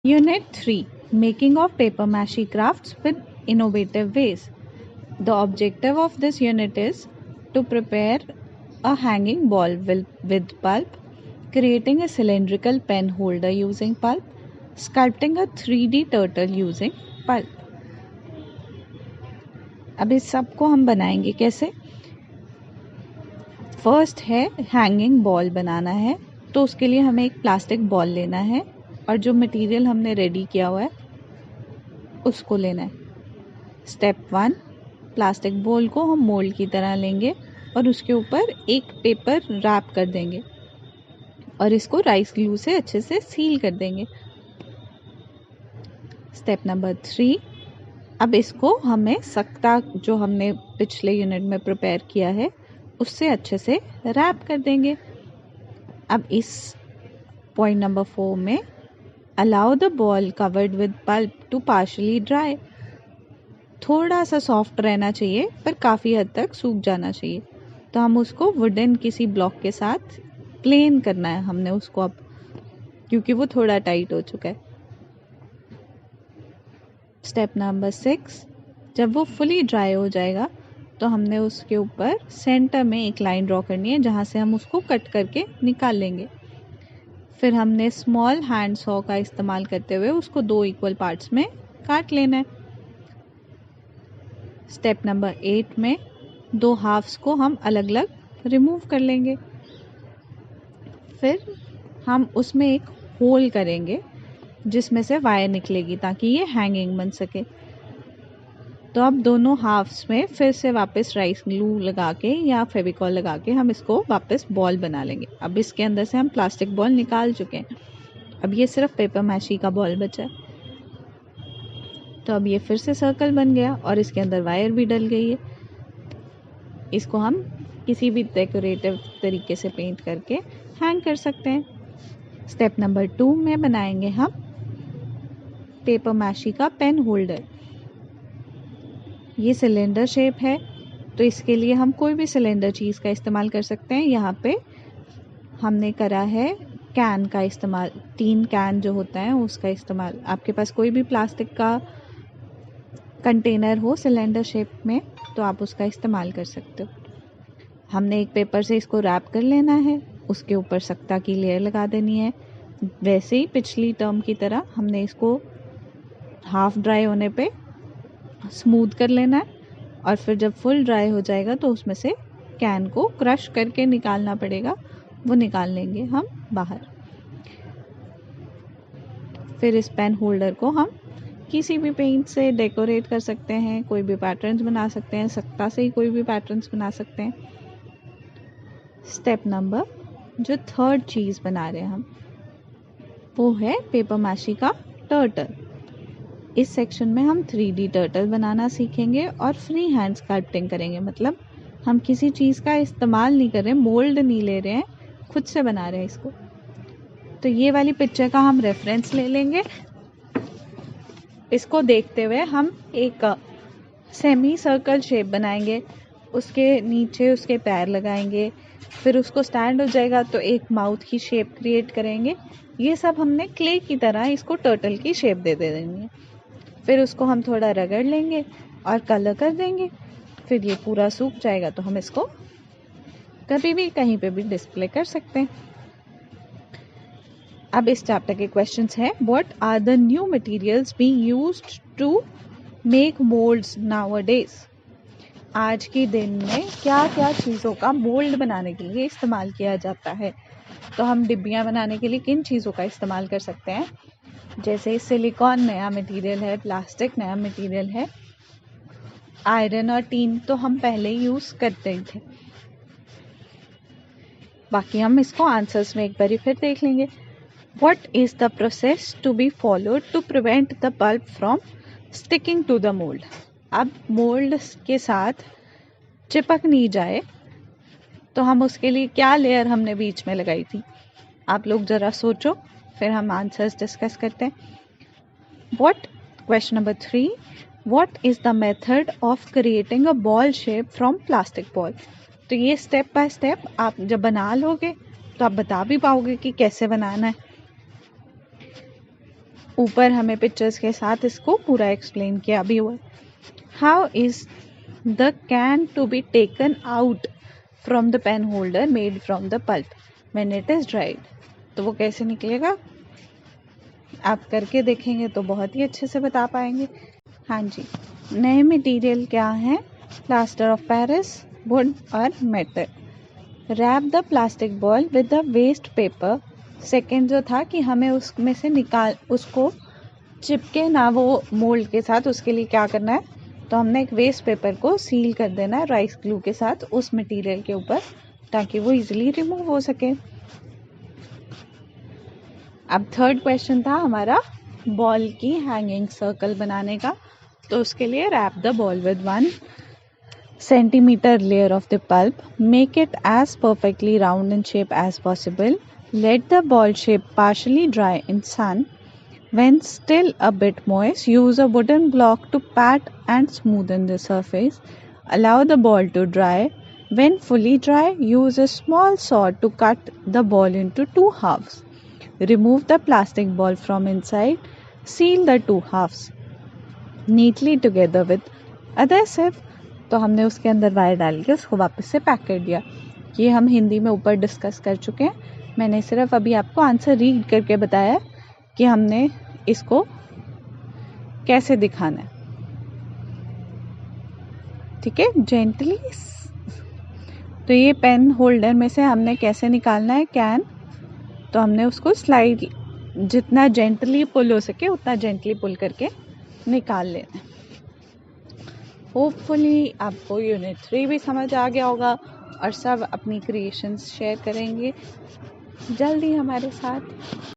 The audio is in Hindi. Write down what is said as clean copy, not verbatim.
Unit 3, Making of Paper Mache Crafts with Innovative Ways. The objective of this unit is to prepare a hanging ball with pulp, creating a cylindrical pen holder using pulp, sculpting a 3D turtle using pulp. अब इस सब को हम बनाएंगे कैसे? फर्स्ट है हैंगिंग बॉल बनाना है, तो उसके लिए हमें एक प्लास्टिक बॉल लेना है और जो मटेरियल हमने रेडी किया हुआ है उसको लेना है। स्टेप 1, प्लास्टिक बॉल को हम मोल्ड की तरह लेंगे और उसके ऊपर एक पेपर रैप कर देंगे और इसको राइस ग्लू से अच्छे से सील कर देंगे। स्टेप नंबर 3, अब इसको हमें सख्ता जो हमने पिछले यूनिट में प्रिपेयर किया है उससे अच्छे से रैप कर देंगे। अब इस पॉइंट नंबर 4 में allow the ball covered with pulp to partially dry. थोड़ा सा सॉफ्ट रहना चाहिए पर काफ़ी हद तक सूख जाना चाहिए, तो हम उसको वुडन किसी ब्लॉक के साथ प्लेन करना है हमने उसको अब, क्योंकि वो थोड़ा टाइट हो चुका है। स्टेप नंबर 6, जब वो फुली ड्राई हो जाएगा तो हमने उसके ऊपर सेंटर में एक लाइन ड्रॉ करनी है जहाँ से हम उसको कट करके निकाल लेंगे। फिर हमने स्मॉल हैंड सॉ का इस्तेमाल करते हुए उसको 2 इक्वल पार्ट्स में काट लेना है। स्टेप नंबर 8 में 2 हाफ्स को हम अलग अलग रिमूव कर लेंगे। फिर हम उसमें एक होल करेंगे जिसमें से वायर निकलेगी ताकि ये हैंगिंग बन सके। तो अब दोनों हाफ्स में फिर से वापस राइस ग्लू लगा के या फेविकॉल लगा के हम इसको वापस बॉल बना लेंगे। अब इसके अंदर से हम प्लास्टिक बॉल निकाल चुके हैं, अब ये सिर्फ पेपर मैशी का बॉल बचा है। तो अब ये फिर से सर्कल बन गया और इसके अंदर वायर भी डल गई है। इसको हम किसी भी डेकोरेटिव तरीके से पेंट करके हैंग कर सकते हैं। स्टेप नंबर 2 में बनाएंगे हम पेपर मैशी का पेन होल्डर। ये सिलेंडर शेप है, तो इसके लिए हम कोई भी सिलेंडर चीज़ का इस्तेमाल कर सकते हैं। यहाँ पे हमने करा है कैन का इस्तेमाल, 3 कैन जो होता है उसका इस्तेमाल। आपके पास कोई भी प्लास्टिक का कंटेनर हो सिलेंडर शेप में तो आप उसका इस्तेमाल कर सकते हो। हमने एक पेपर से इसको रैप कर लेना है, उसके ऊपर सख्ता की लेयर लगा देनी है। वैसे ही पिछली टर्म की तरह हमने इसको हाफ ड्राई होने पे स्मूथ कर लेना है और फिर जब फुल ड्राई हो जाएगा तो उसमें से कैन को क्रश करके निकालना पड़ेगा, वो निकाल लेंगे हम बाहर। फिर इस पेन होल्डर को हम किसी भी पेंट से डेकोरेट कर सकते हैं, कोई भी पैटर्न्स बना सकते हैं, सख्ता से ही कोई भी पैटर्न्स बना सकते हैं। स्टेप नंबर जो 3rd चीज़ बना रहे हैं हम वो है पेपर मैशी का टर्टल। इस सेक्शन में हम 3D टर्टल बनाना सीखेंगे और फ्री हैंड स्कल्पटिंग करेंगे, मतलब हम किसी चीज़ का इस्तेमाल नहीं कर रहे, मोल्ड नहीं ले रहे हैं, खुद से बना रहे हैं इसको। तो ये वाली पिक्चर का हम रेफरेंस ले लेंगे। इसको देखते हुए हम एक सेमी सर्कल शेप बनाएंगे, उसके नीचे उसके पैर लगाएंगे, फिर उसको स्टैंड हो जाएगा तो एक माउथ की शेप क्रिएट करेंगे। ये सब हमने क्ले की तरह इसको टर्टल की शेप दे देंगे। फिर उसको हम थोड़ा रगड़ लेंगे और कलर कर देंगे। फिर ये पूरा सूख जाएगा तो हम इसको कभी भी कहीं पे भी डिस्प्ले कर सकते हैं। अब इस चैप्टर के क्वेश्चंस हैं, what are the new materials being used to make moulds nowadays. आज के दिन में क्या क्या चीज़ों का मोल्ड बनाने के लिए इस्तेमाल किया जाता है। तो हम डिब्बियाँ बनाने के लिए किन चीज़ों का इस्तेमाल कर सकते हैं, जैसे सिलिकॉन नया मटेरियल है, प्लास्टिक नया मटेरियल है, आयरन और टीन तो हम पहले ही यूज़ करते ही थे। बाकी हम इसको आंसर्स में एक बार फिर देख लेंगे। What is the process to be followed to prevent the pulp from sticking to the mold? अब मोल्ड के साथ चिपक नहीं जाए तो हम उसके लिए क्या लेयर हमने बीच में लगाई थी, आप लोग ज़रा सोचो, फिर हम आंसर्स डिस्कस करते हैं। Question number 3, what is the method of creating a ball shape from plastic ball? तो ये स्टेप बाय स्टेप आप जब बना लोगे तो आप बता भी पाओगे कि कैसे बनाना है। ऊपर हमें पिक्चर्स के साथ इसको पूरा एक्सप्लेन किया भी हुआ है। How is the can to be taken out from the pen holder made from the pulp when it is dried. तो वो कैसे निकलेगा, आप करके देखेंगे तो बहुत ही अच्छे से बता पाएंगे। हाँ जी, नए मटेरियल क्या हैं, प्लास्टर ऑफ पेरिस, वुड और metal. Wrap the plastic ball with the waste paper. Second जो था कि हमें उसमें से उसको चिपके ना वो मोल्ड के साथ, उसके लिए क्या करना है, तो हमने एक वेस्ट पेपर को सील कर देना है राइस ग्लू के साथ उस मटेरियल के ऊपर, ताकि वो इजीली रिमूव हो सके। अब थर्ड क्वेश्चन था हमारा बॉल की हैंगिंग सर्कल बनाने का। तो उसके लिए wrap the ball with 1 centimeter layer of the pulp. Make it as perfectly round in shape as possible. Let the ball shape partially dry in sun. When still a bit moist, use a wooden block to pat and smoothen the surface. Allow the ball to dry. When fully dry, use a small saw to cut the ball into 2 halves. Remove the plastic ball from inside. Seal the 2 halves neatly together with adhesive. तो हमने उसके अंदर वायर डाल के उसको वापस से पैक कर दिया। ये हम हिंदी में ऊपर डिस्कस कर चुके हैं, मैंने सिर्फ अभी आपको आंसर रीड करके बताया कि हमने इसको कैसे दिखाना है। ठीक है, जेंटली। तो ये पेन होल्डर में से हमने कैसे निकालना है कैन, तो हमने उसको स्लाइड जितना जेंटली पुल हो सके उतना जेंटली पुल करके निकाल लेना है। होपफुली आपको यूनिट 3 भी समझ आ गया होगा और सब अपनी क्रिएशंस शेयर करेंगे जल्दी हमारे साथ।